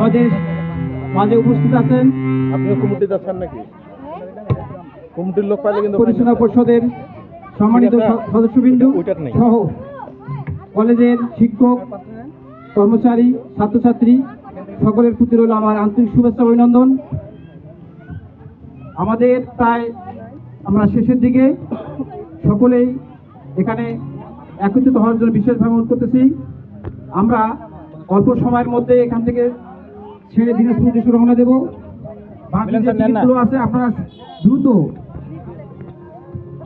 আমাদের মাঝে উপস্থিত আছেন আপনিও কমিটিতে আছেন নাকি? কমিটির লোক পাইলে কিন্তু পরিচালনা পরিষদের সম্মানিত সদস্যবৃন্দ সহ কলেজের শিক্ষক কর্মচারী ছাত্রছাত্রী সকলের প্রতি রইল আমার আন্তরিক শুভেচ্ছা অভিনন্দন। আমাদের প্রায় আমরা শেষের দিকে সকলেই এখানে একত্রিত হওয়ার জন্য বিশেষভাবে অনুরোধ করতেছি। আমরা অল্প সময়ের মধ্যে এখান থেকে ছেড়ে দিনাজপুর উদ্দেশ্যে রওনা দেব। বাকি যে টিকিটগুলো আছে আপনারা দ্রুত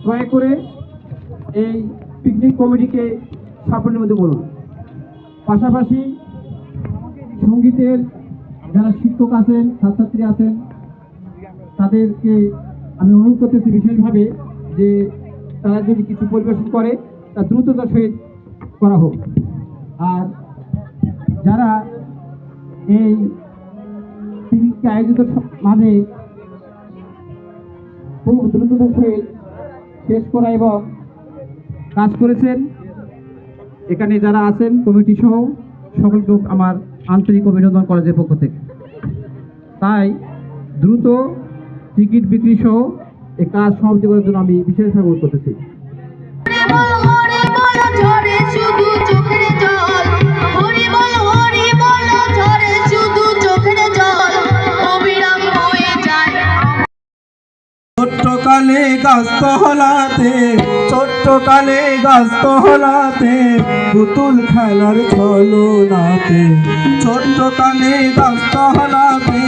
ক্রয় করে এই পিকনিক কমিটিকে সাফল্যের মধ্যে বলুন। পাশাপাশি সঙ্গীতের যারা শিক্ষক আছেন ছাত্রছাত্রী আছেন তাদেরকে আমি অনুরোধ করতেছি বিশেষভাবে যে তারা যদি কিছু পরিবেশন করে তা দ্রুততার সহিত করা হোক। আর যারা এই পিকনিককে আয়োজিত মাঝে খুব দ্রুততার সহিত শেষ করা এবং কাজ করেছেন এখানে যারা আছেন কমিটি সহ সকলকে আমার আন্তরিক অভিনন্দন কলেজের পক্ষ থেকে। তাই দ্রুত টিকিট বিক্রি সহ এই কাজ সমাপ্তি করার জন্য আমি বিশেষভাবে অনুরোধ করতেছি। ছোট্টকালে গাছতলাতে ছোট্টকালে গাছতলাতে পুতুল খেলার ছলনাতে ছোট্টকালে গাছতলাতে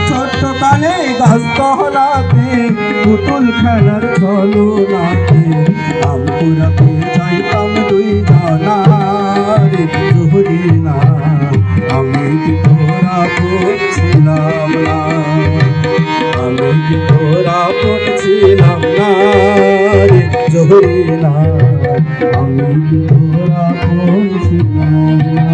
ছোট্টকালে গাছতলাতে পুতুল খেলার ছলনাতে আমপুরাতে যাইতাম দুই জানা রে জহুরি না আমি কি তোরা পড়ছিলাম না আমি কি তোরা পড়ছিলাম না রে জহুরি না আমি কি তোরা পড়ছিলাম না।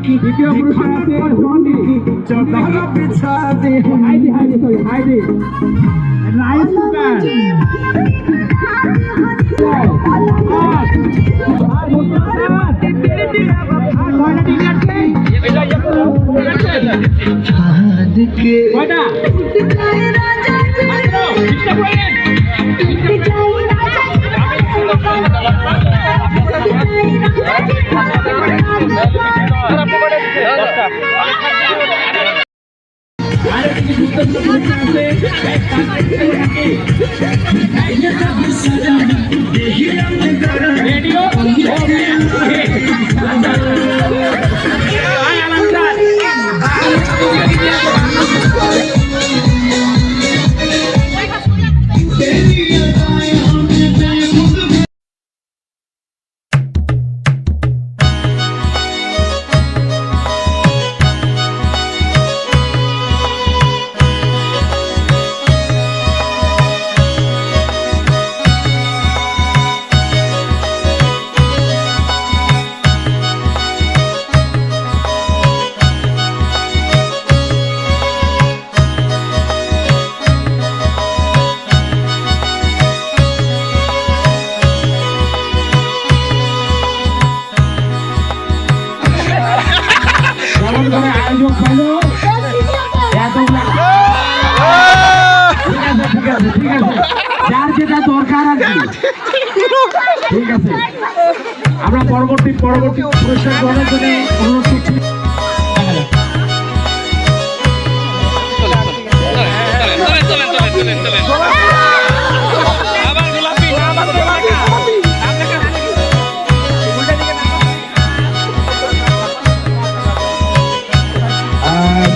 দ্বিতীয় পুরস্কার আছে জনি চদর বিছা দে হাইডি রাইস কুকার কয়টা আয়োজক পাইলো ঠিক আছে যার যেটা দরকার আর কি ঠিক আছে আমরা পরবর্তী পুরস্কার গ্রহণের জন্য অনুরোধ করছি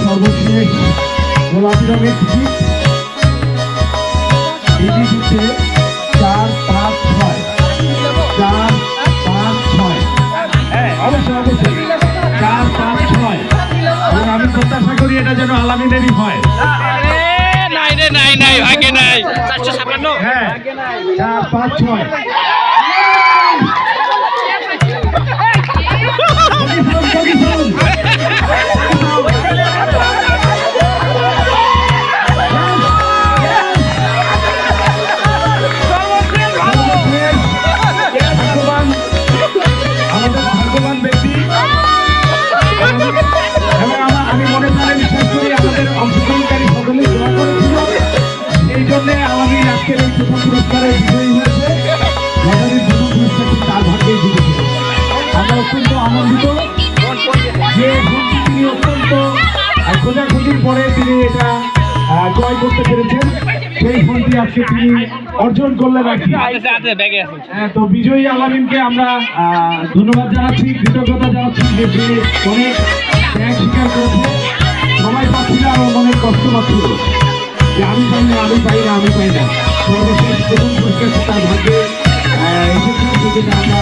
সর্বশেষ গোলাপি রঙের টিকিট হচ্ছে 4-5-6 অবশ্যই 4-5-6 এবং আমি প্রত্যাশা করি এটা যেন আলামিনেরই হয় নাই ভাগ্যে নাই 456 হ্যাঁ 4-5-6 পুরস্কারের বিজয়ী হয়েছে লটারির প্রথম পুরস্কারটি তার ভাগ্যেই জিতেছে আমরা অত্যন্ত আনন্দিত যে ফোনটি তিনি অত্যন্ত খোঁজাখুঁজির পরে তিনি এটা ক্রয় করতে পেরেছেন সেই ফোনটি আজকে তিনি অর্জন করলেন আর কি তো বিজয়ী আলামিনকে আমরা ধন্যবাদ জানাচ্ছি কৃতজ্ঞতা জানাচ্ছি যে সে অনেক ত্যাগ স্বীকার করেছে সবাই পাচ্ছিল আর মনের কষ্ট পাচ্ছিল যে আমি পাই না সর্বশেষ প্রথম পুরস্কার তার ভাগ্যে এসেছে সেটা আমরা